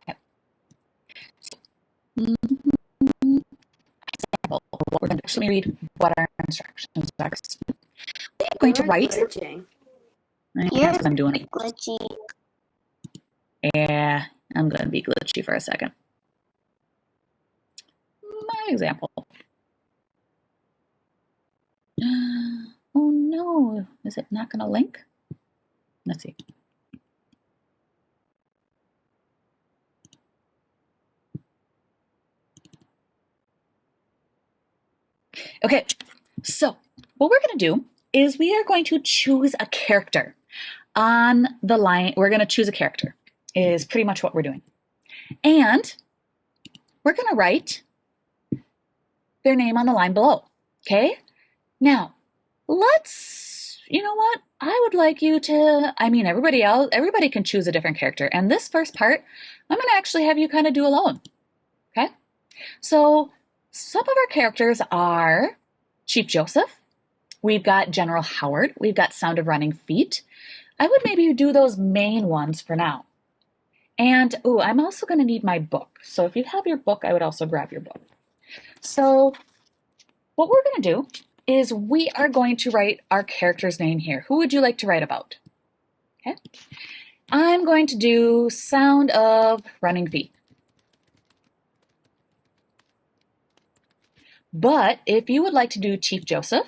Okay. Mm-hmm. Example. We're going to actually read what our instructions are. We're going to You're write. glitching. That's what I'm doing. Glitchy. Yeah, I'm going to be glitchy for a second. My example. Oh no, is it not going to link? Let's see. Okay, so what we're going to do is we are going to choose a character on the line. We're going to choose a character is pretty much what we're doing. And we're going to write their name on the line below. Okay? Now, you know what? I would like you to, everybody can choose a different character. And this first part, I'm going to actually have you kind of do alone. Okay? So some of our characters are Chief Joseph. We've got General Howard. We've got Sound of Running Feet. I would maybe do those main ones for now. And, I'm also going to need my book. So if you have your book, I would also grab your book. So what we're going to do is we are going to write our character's name here. Who would you like to write about? Okay. I'm going to do Sound of Running Feet. But if you would like to do Chief Joseph,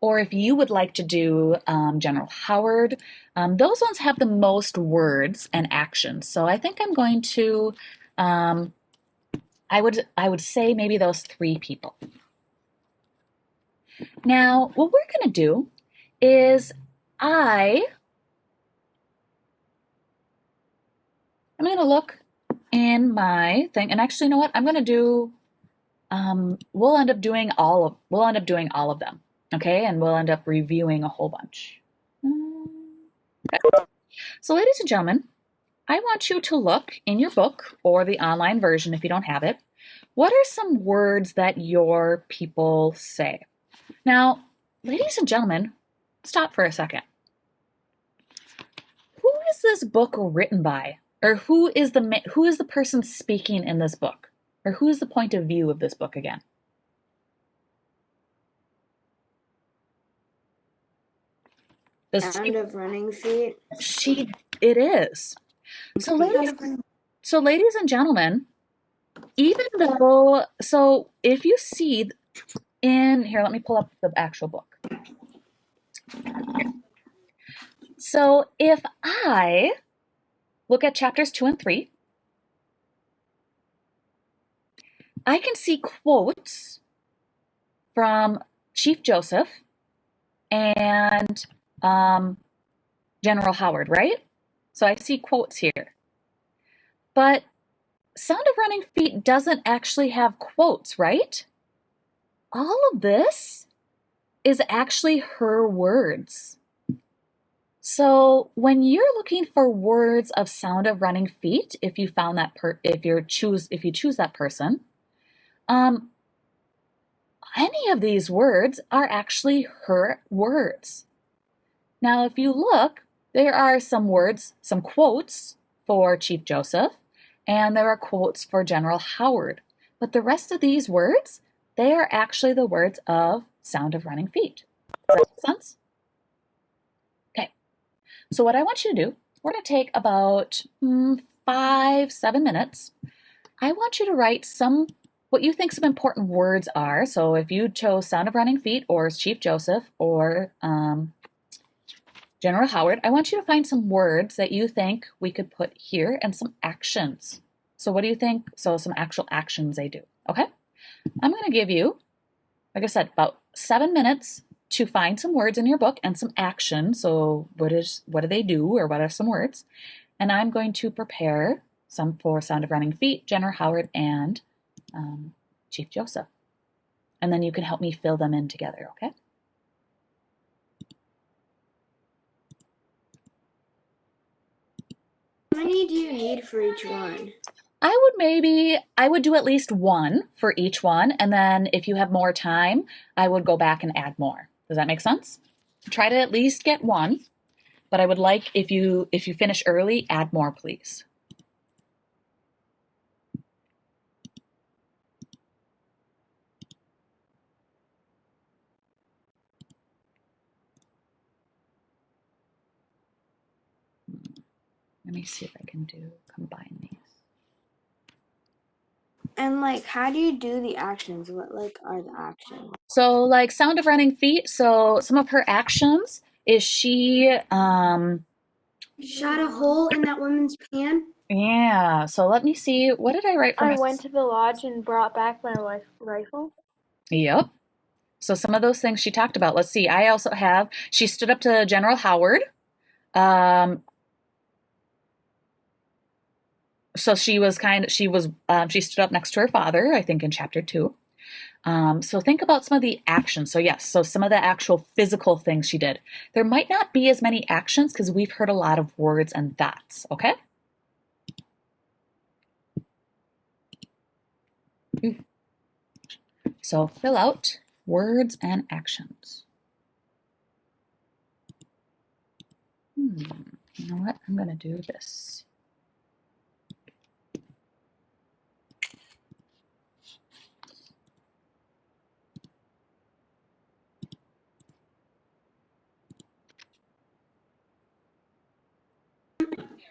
or if you would like to do General Howard, those ones have the most words and actions. So I think I'm going to, I would say maybe those 3 people. Now, what we're going to do is I'm going to look in my thing, and actually, you know what? I'm going to do. We'll end up doing all of them, okay? And we'll end up reviewing a whole bunch. Okay. So, ladies and gentlemen, I want you to look in your book or the online version if you don't have it. What are some words that your people say? Now, ladies and gentlemen, stop for a second. Who is this book written by? Or who is the person speaking in this book? Or who is the point of view of this book again? Sound of Running Feet. It is. So ladies and gentlemen, even though, so if you see here, let me pull up the actual book. So if I look at chapters 2 and 3, I can see quotes from Chief Joseph and General Howard, right? So I see quotes here. But Sound of Running Feet doesn't actually have quotes, right? All of this is actually her words. So when you're looking for words of Sound of Running Feet, if you found that if you choose that person, any of these words are actually her words. Now, if you look, there are some quotes for Chief Joseph, and there are quotes for General Howard. But the rest of these words, they are actually the words of Sound of Running Feet. Does that make sense? Okay. So what I want you to do, we're going to take about 5-7 minutes. I want you to write what you think some important words are. So if you chose Sound of Running Feet or Chief Joseph or General Howard, I want you to find some words that you think we could put here and some actions. So what do you think? So some actual actions they do, okay? I'm going to give you, like I said, about 7 minutes to find some words in your book and some action. So what do they do, or what are some words? And I'm going to prepare some for Sound of Running Feet, General Howard, and Chief Joseph. And then you can help me fill them in together, okay? How many do you need for each one? I would do at least one for each one, and then if you have more time, I would go back and add more. Does that make sense? Try to at least get one, but I would like, if you finish early, add more, please. Let me see if I can combine these. And like, how do you do the actions? What like are the actions? So like sound of running feet. So some of her actions is she, Shot a hole in that woman's pan. yeah. So let me see. What did I write for I my? went to the lodge and brought back my rifle. Yep. So some of those things she talked about. Let's see. I also have, she stood up to General Howard. So she stood up next to her father, I think in chapter 2. So think about some of the actions. So yes, so some of the actual physical things she did. There might not be as many actions because we've heard a lot of words and thoughts, okay? So fill out words and actions. You know what? I'm going to do this.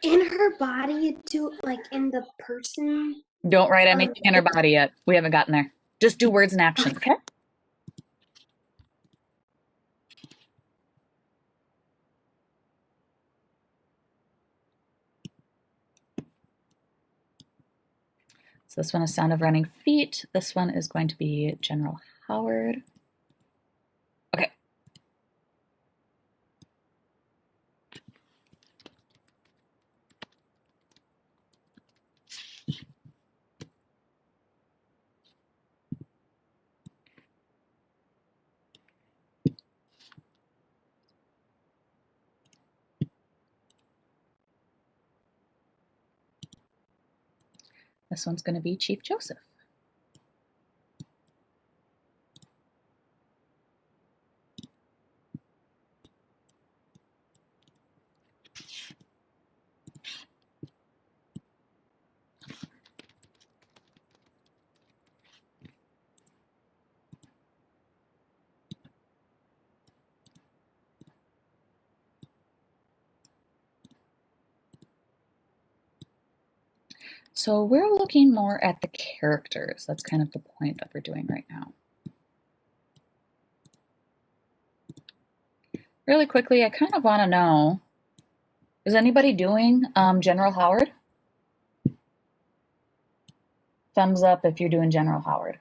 In her body, to like in the person. Don't write anything in her body yet. We haven't gotten there. Just do words and actions, okay? So this one is Sound of Running Feet. This one is going to be General Howard. Okay. This one's going to be Chief Joseph. So we're looking more at the characters. That's kind of the point that we're doing right now. Really quickly, I kind of want to know, is anybody doing General Howard? Thumbs up if you're doing General Howard.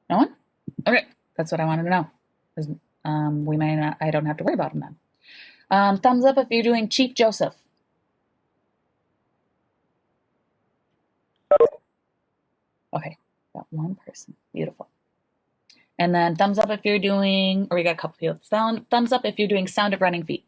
No one? Okay, that's what I wanted to know. Because we may not, I don't have to worry about him then. Thumbs up if you're doing Chief Joseph. Okay, got one person. Beautiful. And then thumbs up if you're doing, or we got a couple people. Thumbs up if you're doing Sound of Running Feet.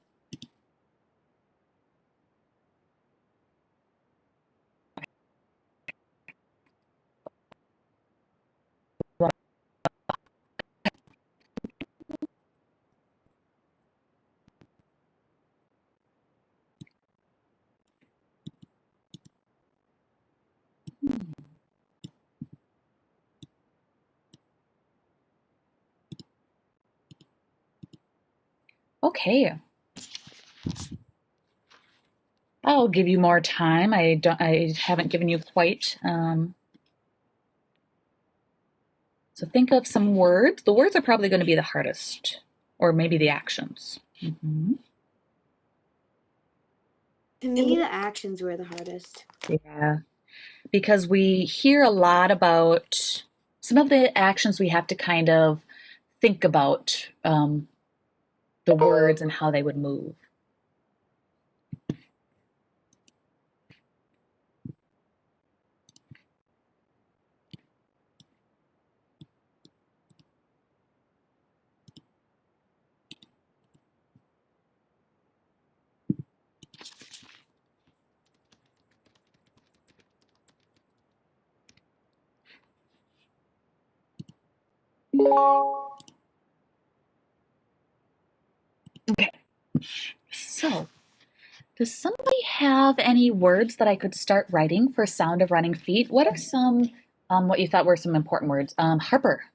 Okay. I'll give you more time. I haven't given you quite. So think of some words. The words are probably going to be the hardest, or maybe the actions. To me, the actions were the hardest. Yeah, because we hear a lot about some of the actions we have to kind of think about the words and how they would move. Okay, so does somebody have any words that I could start writing for Sound of Running Feet? What are some, what you thought were some important words? Harper.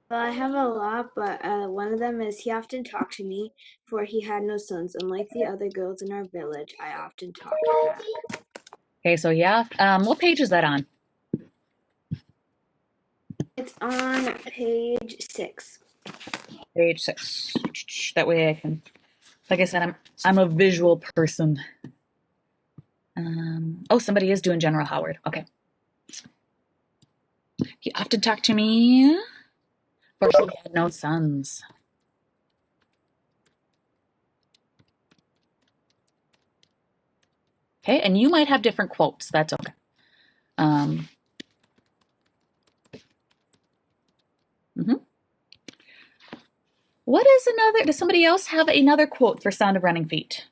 Well, I have a lot, but one of them is he often talked to me, for he had no sons. Unlike the other girls in our village, I often talked back. Okay, so yeah. What page is that on? It's on page 6. Page 6. That way I can, like I said, I'm a visual person. Oh, somebody is doing General Howard. Okay. He often talked to me, for he had no sons. Okay, and you might have different quotes. That's okay. What is another? Does somebody else have another quote for Sound of Running Feet?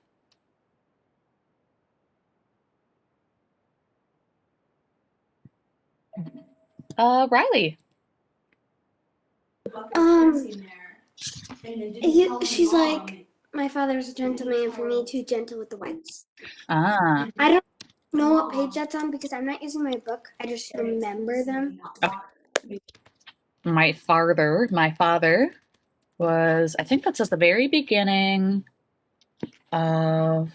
Riley. She's like, my father was a gentleman, for me too gentle with the whites. Ah. I don't know what page that's on because I'm not using my book. I just remember them. Okay. My father was, I think that's at the very beginning of.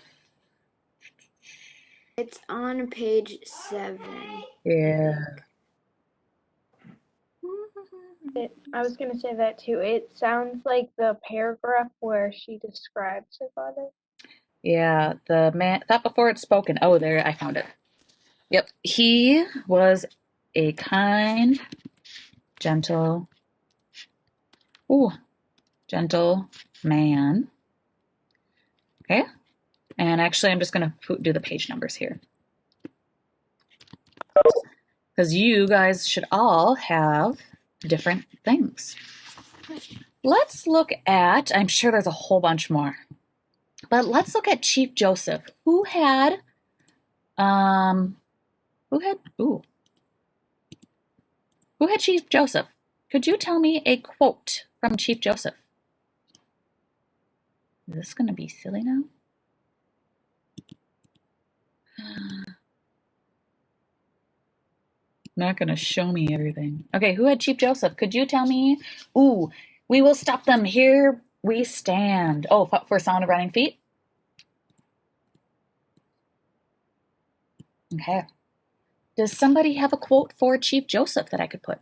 It's on page 7. Yeah. I was gonna say that too. It sounds like the paragraph where she describes her father. Yeah, the man, thought before it's spoken. Oh, there, I found it. Yep. He was a kind, gentle, gentle man. Okay. And actually, I'm just going to do the page numbers here. Because you guys should all have different things. Let's look at, I'm sure there's a whole bunch more, but let's look at Chief Joseph. Who had Chief Joseph? Could you tell me a quote from Chief Joseph? Is this going to be silly now? Not going to show me everything. Okay, who had Chief Joseph? Could you tell me? Ooh, we will stop them. Here we stand. Oh, for Sound of Running Feet? Okay. Does somebody have a quote for Chief Joseph that I could put?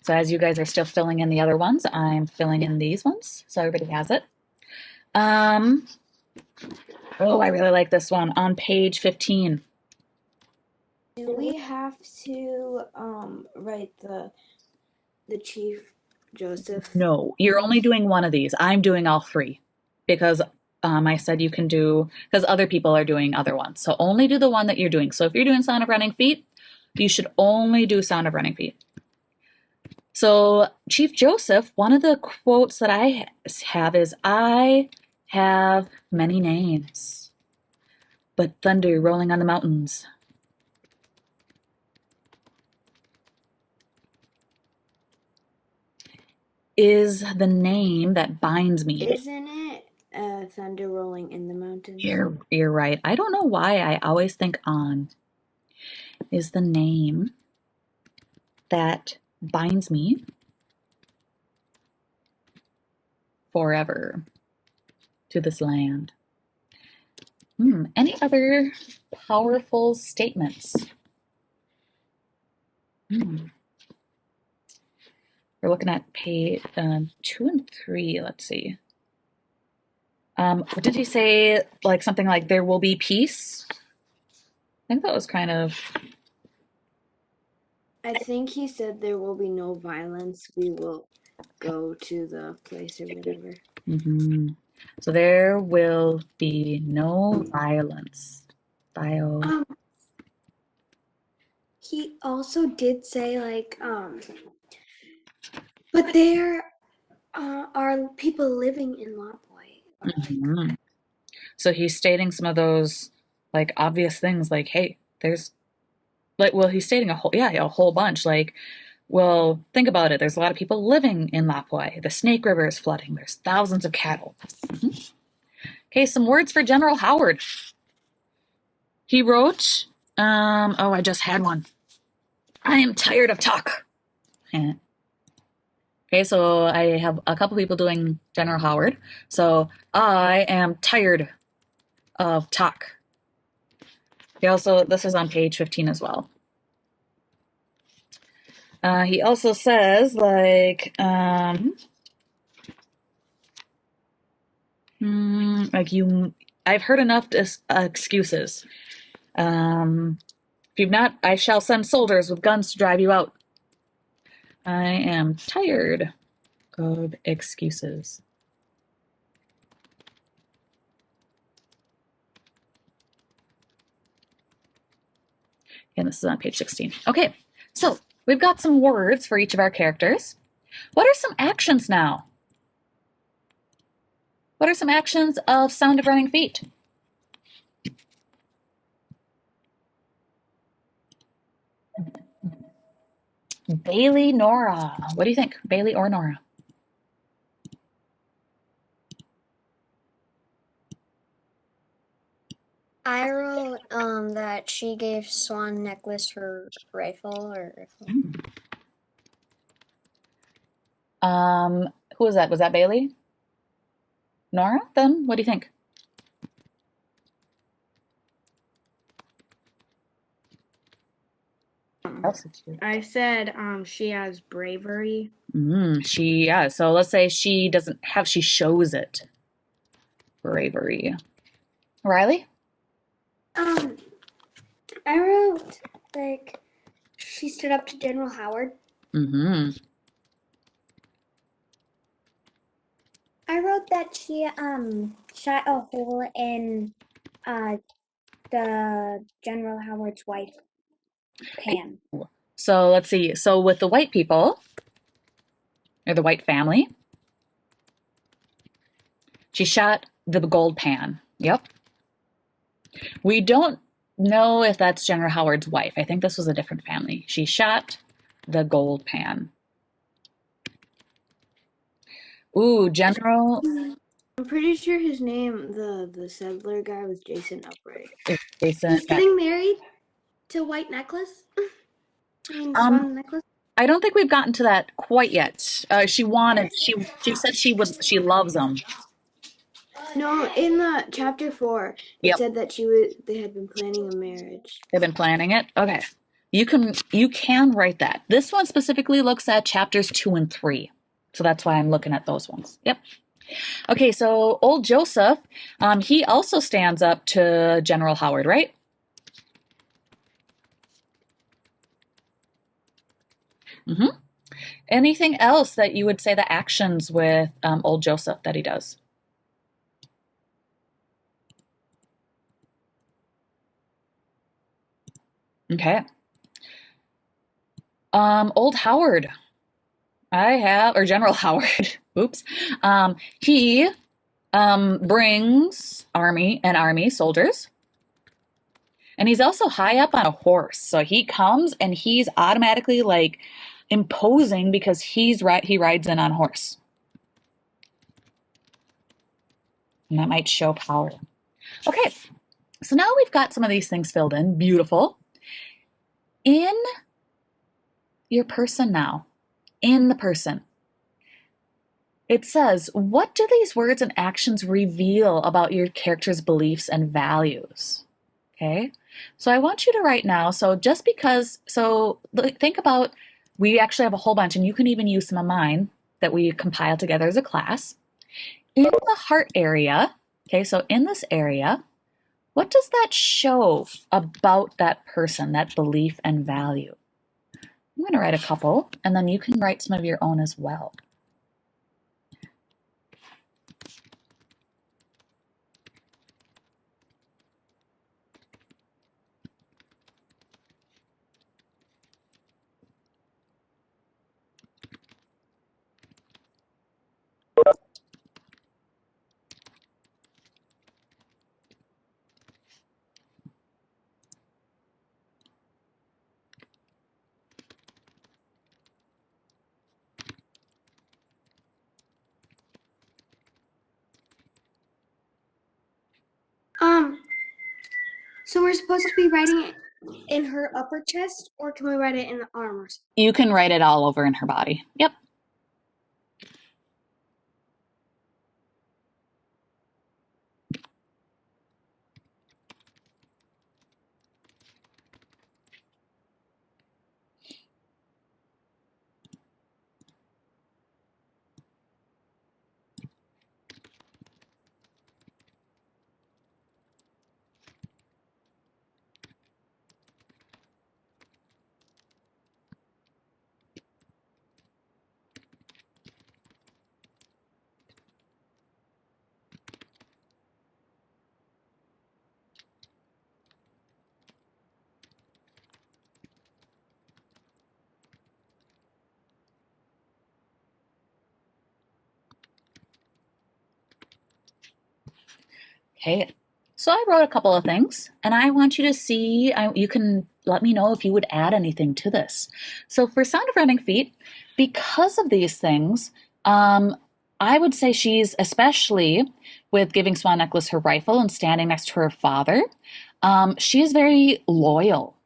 So as you guys are still filling in the other ones, I'm filling in these ones so everybody has it. Oh, I really like this one on page 15. Do we have to write the Chief Joseph? No, you're only doing one of these. I'm doing all three because I said you can do, because other people are doing other ones. So only do the one that you're doing. So if you're doing Sound of Running Feet, you should only do Sound of Running Feet. So Chief Joseph, one of the quotes that I have is, I have many names, but thunder rolling on the mountains is the name that binds me. Isn't it thunder rolling in the mountains? You're right. I don't know why I always think on is the name that binds me forever to this land. Any other powerful statements? We're looking at page 2 and 3. Let's see. What did he say? Like something like there will be peace? I think that was kind of. I think he said there will be no violence. We will go to the place or whatever. So there will be no violence. He also did say like but there are people living in Lapwai. So he's stating some of those like obvious things like, hey, there's like, well, he's stating a whole bunch. Like, well, think about it. There's a lot of people living in Lapwai. The Snake River is flooding. There's thousands of cattle. Okay, some words for General Howard. He wrote, oh, I just had one. I am tired of talk. Okay, so I have a couple people doing General Howard. So I am tired of talk. He also, this is on page 15 as well. He also says, like you, I've heard enough excuses. If you've not, I shall send soldiers with guns to drive you out. I am tired of excuses. And this is on page 16. Okay, so we've got some words for each of our characters. What are some actions now? What are some actions of Sound of Running Feet? Bailey, Nora. What do you think? Bailey or Nora? I wrote that she gave Swan Necklace her rifle or rifle. Who was that? Was that Bailey? Nora? Then what do you think? I said she has bravery. Yeah. So let's say she doesn't have, she shows it. Bravery. Riley? I wrote like she stood up to General Howard. I wrote that she shot a hole in the General Howard's wife pan. So let's see. So with the white people, or the white family, she shot the gold pan. Yep. We don't know if that's General Howard's wife. I think this was a different family. She shot the gold pan. Ooh, General. I'm pretty sure his name, the settler guy, was Jason Upright. Jason. He's getting married to White Necklace. Swan Necklace. I don't think we've gotten to that quite yet. She said she loves him. No, in the chapter 4, it said that they had been planning a marriage. They've been planning it. Okay, you can write that. This one specifically looks at chapters 2 and 3, so that's why I'm looking at those ones. Yep. Okay, so old Joseph, he also stands up to General Howard, right? Anything else that you would say the actions with old Joseph that he does? Okay. Old Howard, or General Howard, oops. He brings army soldiers. And he's also high up on a horse. So he comes and he's automatically like imposing because he rides in on a horse. And that might show power. Okay, so now we've got some of these things filled in. Beautiful. In your person now, in the person, it says, what do these words and actions reveal about your character's beliefs and values? Okay, so I want you to write now. So think about, we actually have a whole bunch, and you can even use some of mine that we compiled together as a class. In the heart area, okay, so in this area, what does that show about that person, that belief and value? I'm going to write a couple, and then you can write some of your own as well. So we're supposed to be writing it in her upper chest, or can we write it in the arm or something? You can write it all over in her body. Yep. Okay. So I wrote a couple of things, and I want you to see, you can let me know if you would add anything to this. So for Sound of Running Feet, because of these things, I would say she's, especially with giving Swan Necklace her rifle and standing next to her father, she is very loyal.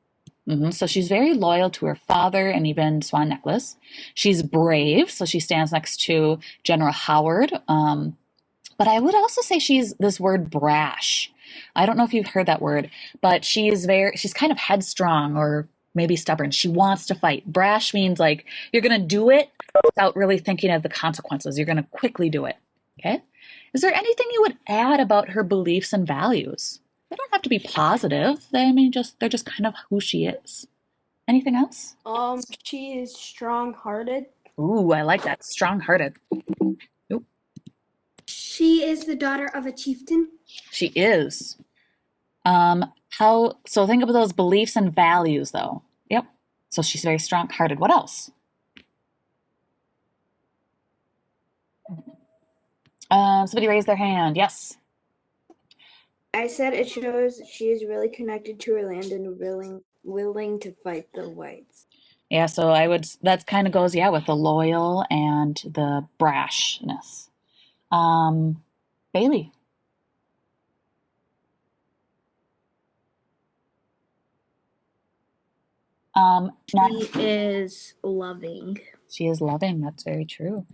So she's very loyal to her father and even Swan Necklace. She's brave, so she stands next to General Howard. But I would also say she's this word brash. I don't know if you've heard that word, but she's kind of headstrong or maybe stubborn. She wants to fight. Brash means like you're going to do it without really thinking of the consequences. You're going to quickly do it. Okay? Is there anything you would add about her beliefs and values? They don't have to be positive. They're just kind of who she is. Anything else? She is strong-hearted. Ooh, I like that. Strong-hearted. Ooh. She is the daughter of a chieftain. She is. So think of those beliefs and values though. Yep. So she's very strong-hearted. What else? Somebody raised their hand. Yes. I said it shows she is really connected to her land and willing to fight the whites. Yeah, so that kind of goes, with the loyal and the brashness. Bailey. She is loving. She is loving. That's very true.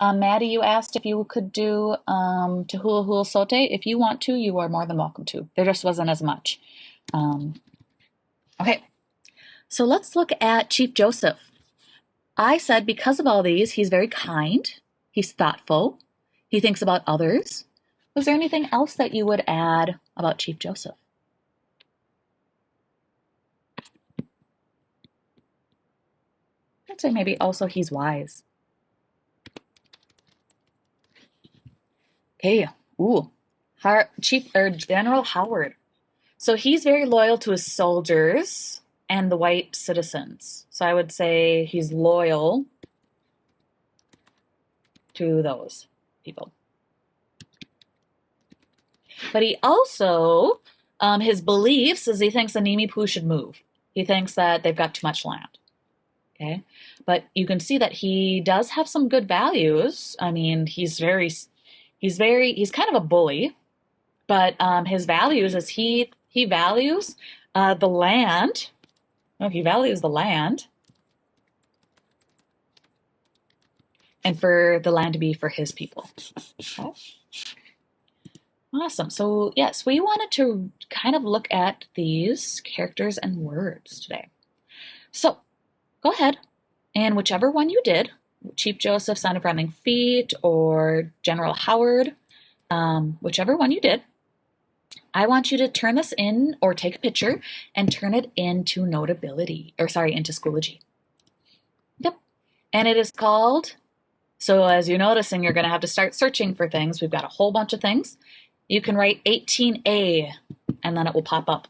Maddie, you asked if you could do Tahula Hula Sote. If you want to, you are more than welcome to. There just wasn't as much. Okay, so let's look at Chief Joseph. I said because of all these, he's very kind. He's thoughtful. He thinks about others. Was there anything else that you would add about Chief Joseph? I'd say maybe also he's wise. Okay, General Howard. So he's very loyal to his soldiers and the white citizens. So I would say he's loyal to those people. But he also, his beliefs is he thinks Animi Poo should move. He thinks that they've got too much land. Okay, but you can see that he does have some good values. I mean, he's kind of a bully, but his values is he values the land. No, he values the land, and for the land to be for his people. Okay. Awesome. So yes, we wanted to kind of look at these characters and words today. So go ahead, and whichever one you did, Chief Joseph, Son of Running Feet, or General Howard, whichever one you did, I want you to turn this in or take a picture and turn it into into Schoology. Yep. And it is called, so as you're noticing, you're going to have to start searching for things. We've got a whole bunch of things. You can write 18A and then it will pop up.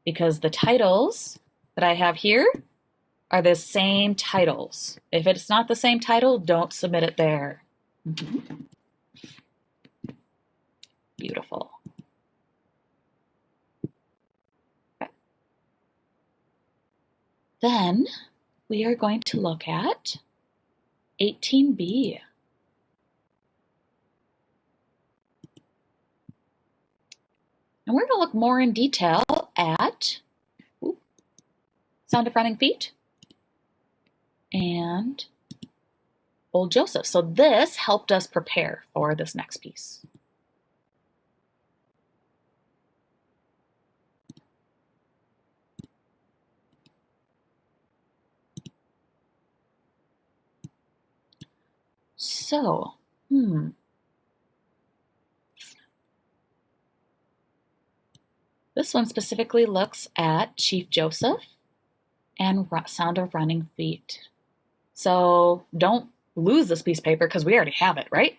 Because the titles that I have here are the same titles. If it's not the same title, don't submit it there. Beautiful. Okay. Then we are going to look at 18B. And we're going to look more in detail at Sound of Running Feet and Old Joseph. So this helped us prepare for this next piece. So, this one specifically looks at Chief Joseph and Sound of Running Feet. So don't lose this piece of paper because we already have it, right?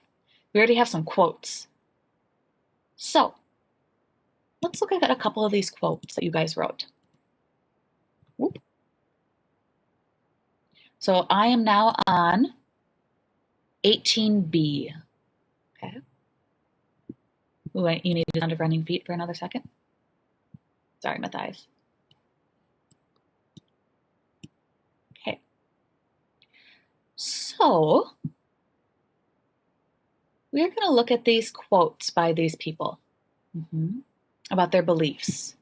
We already have some quotes. So let's look at a couple of these quotes that you guys wrote. Whoop. So I am now on 18B. Okay. Ooh, you need Sound of Running Feet for another second? Sorry, my thighs. Okay. So we're going to look at these quotes by these people about their beliefs.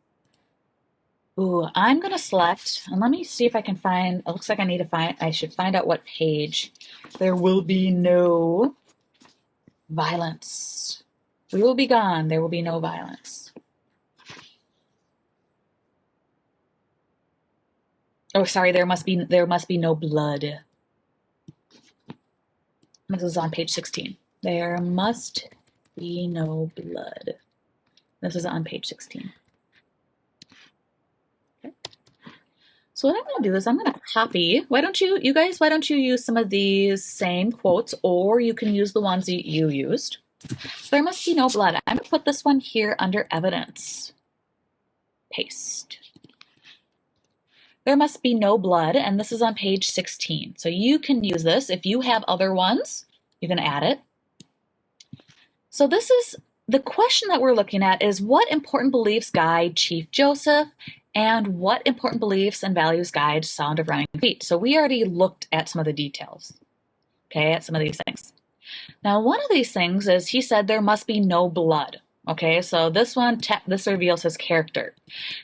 Ooh, I'm going to select, and let me see if I can find, it looks like I should find out what page. There will be no violence. We will be gone. There will be no violence. Oh, sorry, there must be no blood. This is on page 16. There must be no blood. This is on page 16. Okay. So what I'm going to do is I'm going to copy. Why don't you use some of these same quotes, or you can use the ones that you used. There must be no blood. I'm going to put this one here under evidence. Paste. There must be no blood, and this is on page 16. So you can use this. If you have other ones, you can add it. So this is the question that we're looking at is what important beliefs guide Chief Joseph and what important beliefs and values guide Sound of Running Feet. So we already looked at some of the details, okay, at some of these things. Now, one of these things is he said there must be no blood. Okay, so this reveals his character.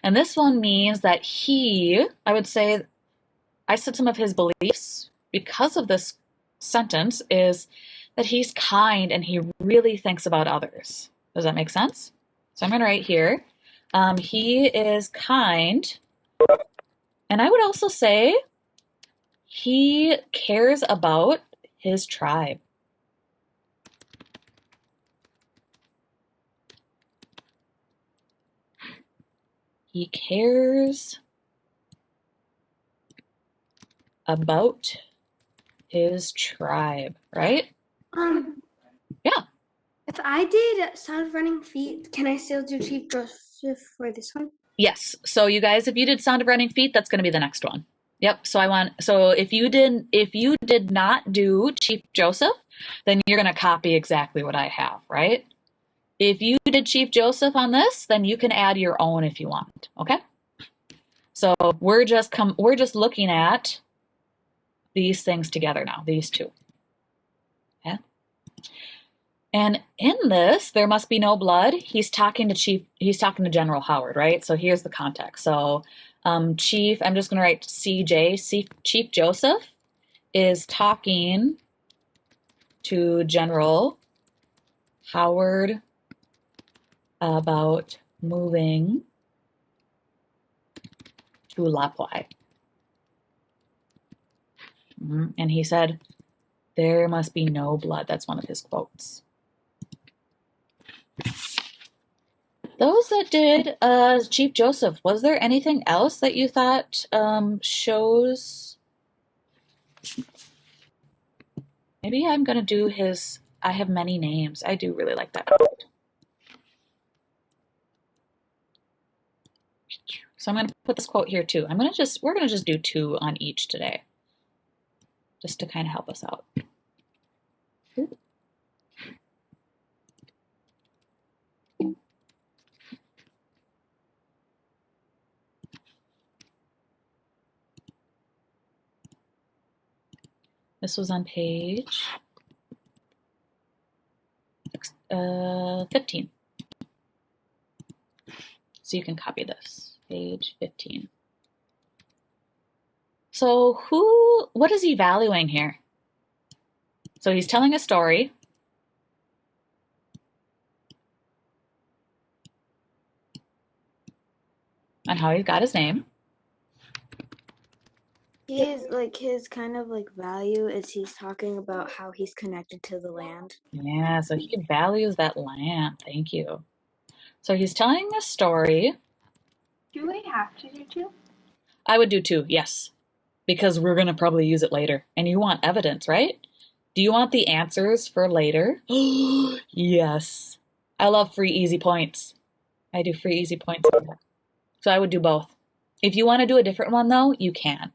And this one means that I said some of his beliefs because of this sentence is that he's kind and he really thinks about others. Does that make sense? So I'm going to write here, he is kind. And I would also say he cares about his tribe. He cares about his tribe, right? Yeah. If I did Sound of Running Feet, can I still do Chief Joseph for this one? Yes. So you guys, if you did Sound of Running Feet, that's going to be the next one. Yep. So if you did not do Chief Joseph, then you're going to copy exactly what I have, right? If you did Chief Joseph on this, then you can add your own if you want. Okay. So we're just looking at these things together now, these two. Okay. And in this, there must be no blood. He's talking to General Howard, right? So here's the context. So Chief, I'm just going to write CJ, Chief Joseph is talking to General Howard about moving to Lapwai. And he said, there must be no blood. That's one of his quotes. Those that did Chief Joseph, was there anything else that you thought shows? Maybe I'm going to do his I have many names. I do really like that quote. So I'm going to put this quote here too. We're going to just do two on each today, just to kind of help us out. Ooh. This was on page 15. So you can copy this, page 15. So what is he valuing here? So he's telling a story. On how he got his name. He's like his kind of like value is he's talking about how he's connected to the land. Yeah, so he values that land. Thank you. So he's telling a story. Do we have to do 2? I would do 2, yes. Because we're going to probably use it later. And you want evidence, right? Do you want the answers for later? Yes. I love free easy points. I do free easy points. So I would do both. If you want to do a different one though, you can.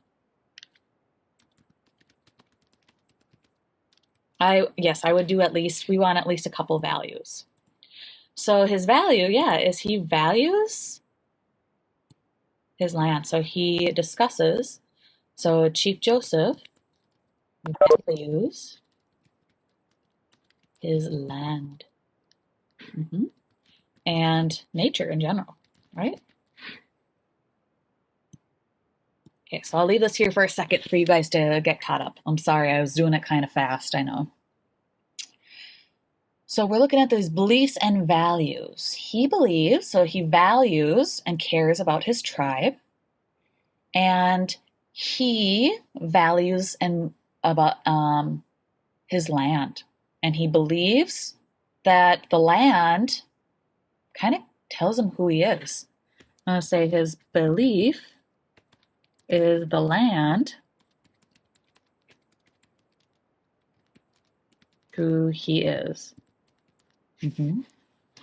Yes, I would do we want at least a couple values. So his value, is he values his land. So he discusses, so Chief Joseph values his land and nature in general, right? Okay, so I'll leave this here for a second for you guys to get caught up. I'm sorry, I was doing it kind of fast, I know. So we're looking at those beliefs and values. He believes, so he values and cares about his tribe, and he values and about his land, and he believes that the land kind of tells him who he is. I'm going to say his belief is the land who he is. And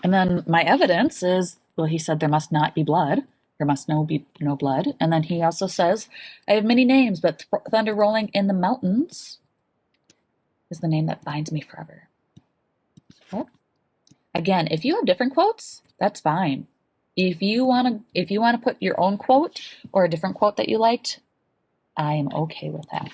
then my evidence is, well, he said there must not be blood. There must be no blood. And then he also says, I have many names, but thunder rolling in the mountains is the name that binds me forever. So, again, if you have different quotes, that's fine. If you want to put your own quote or a different quote that you liked, I am okay with that.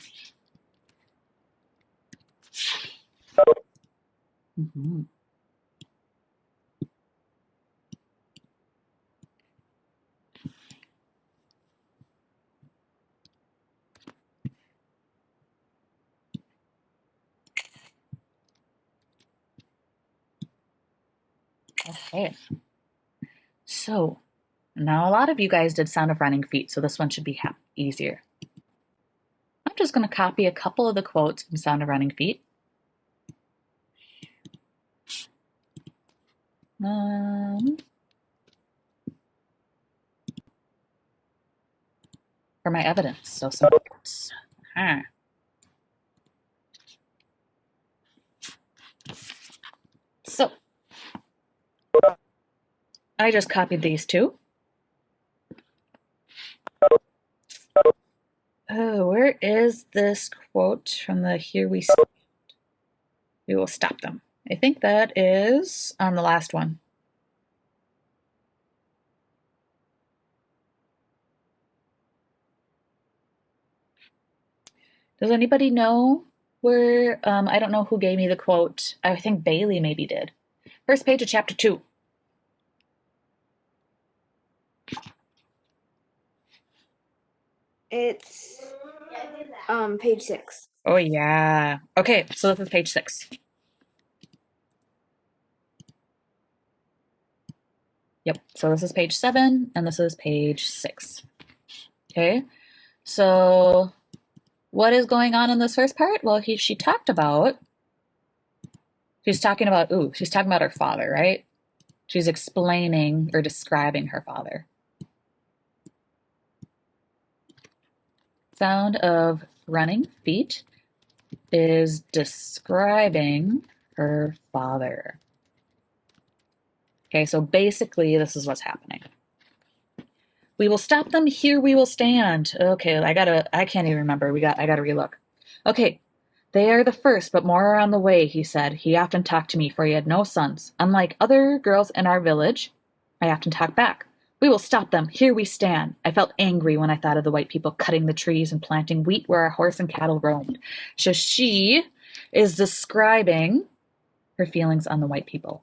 Okay. So now a lot of you guys did Sound of Running Feet, so this one should be easier. I'm just going to copy a couple of the quotes from Sound of Running Feet. For my evidence. So some quotes. So I just copied these 2. Oh, where is this quote from the Here We Stand? We will stop them. I think that is on the last one. Does anybody know where? I don't know who gave me the quote. I think Bailey maybe did. First page of chapter 2. It's page 6. Oh yeah. Okay, so this is page 6. Yep, so this is page 7 and this is page 6. Okay, so what is going on in this first part? Well, she's talking about her father, right? She's explaining or describing her father. Sound of Running Feet is describing her father. Okay, so basically this is what's happening. We will stop them, here we will stand. Okay, I can't even remember. I gotta relook. Okay, they are the first, but more are on the way, he said. He often talked to me, for he had no sons. Unlike other girls in our village, I often talked back. We will stop them, here we stand. I felt angry when I thought of the white people cutting the trees and planting wheat where our horse and cattle roamed. So she is describing her feelings on the white people.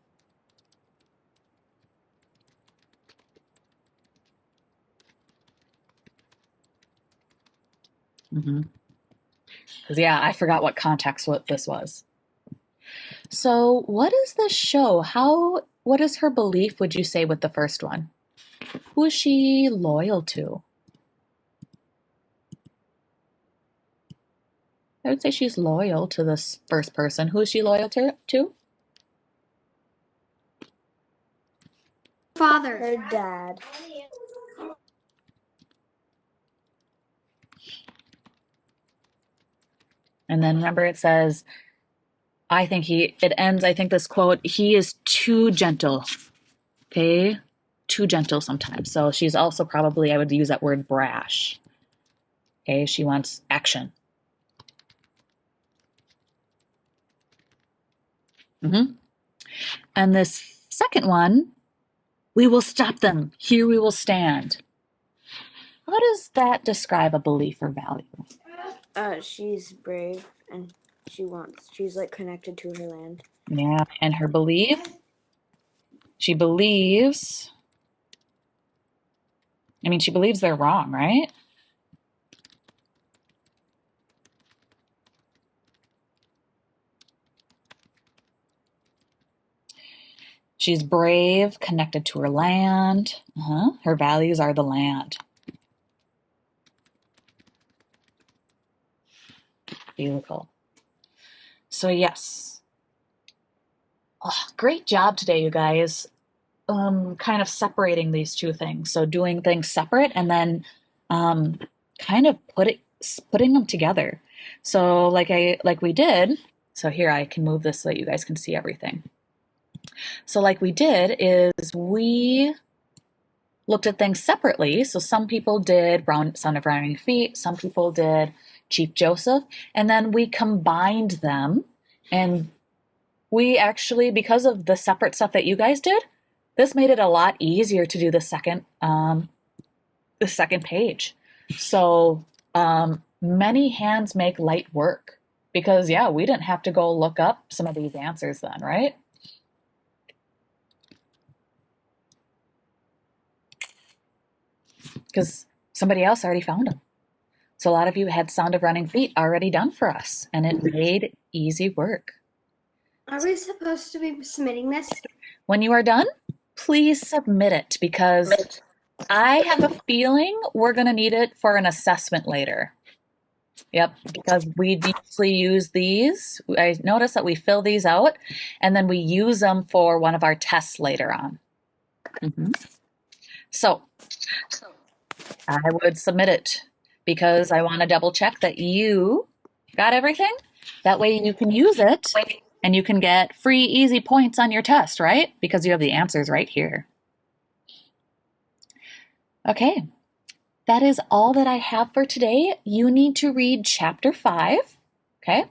Because, yeah, I forgot what context what this was. So what is this show? What is her belief, would you say, with the first one? Who is she loyal to? I would say she's loyal to this first person. Who is she loyal to? Father. Her dad. And then remember it says, it ends, I think this quote, he is too gentle. Okay? Too gentle sometimes. So she's also probably, I would use that word brash. Okay? She wants action. And this second one, we will stop them. Here we will stand. How does that describe a belief or value? She's brave and she's like connected to her land. Yeah, and her belief, she believes they're wrong, right? She's brave, connected to her land. Her values are the land. Beautiful. So yes. Oh, great job today, you guys. Kind of separating these two things. So doing things separate and then kind of putting them together. So like we did. So here I can move this so that you guys can see everything. So like we did is we looked at things separately. So some people did Son of Rounding Feet, some people did Chief Joseph, and then we combined them. And we actually, because of the separate stuff that you guys did, this made it a lot easier to do the second page. So many hands make light work because, yeah, we didn't have to go look up some of these answers then, right? Because somebody else already found them. So a lot of you had Sound of Running Feet already done for us, and it made easy work. Are we supposed to be submitting this? When you are done, please submit it because I have a feeling we're going to need it for an assessment later. Yep, because we usually use these. I notice that we fill these out and then we use them for one of our tests later on. So I would submit it because I want to double check that you got everything. That way you can use it and you can get free, easy points on your test, right? Because you have the answers right here. Okay, that is all that I have for today. You need to read chapter 5, okay?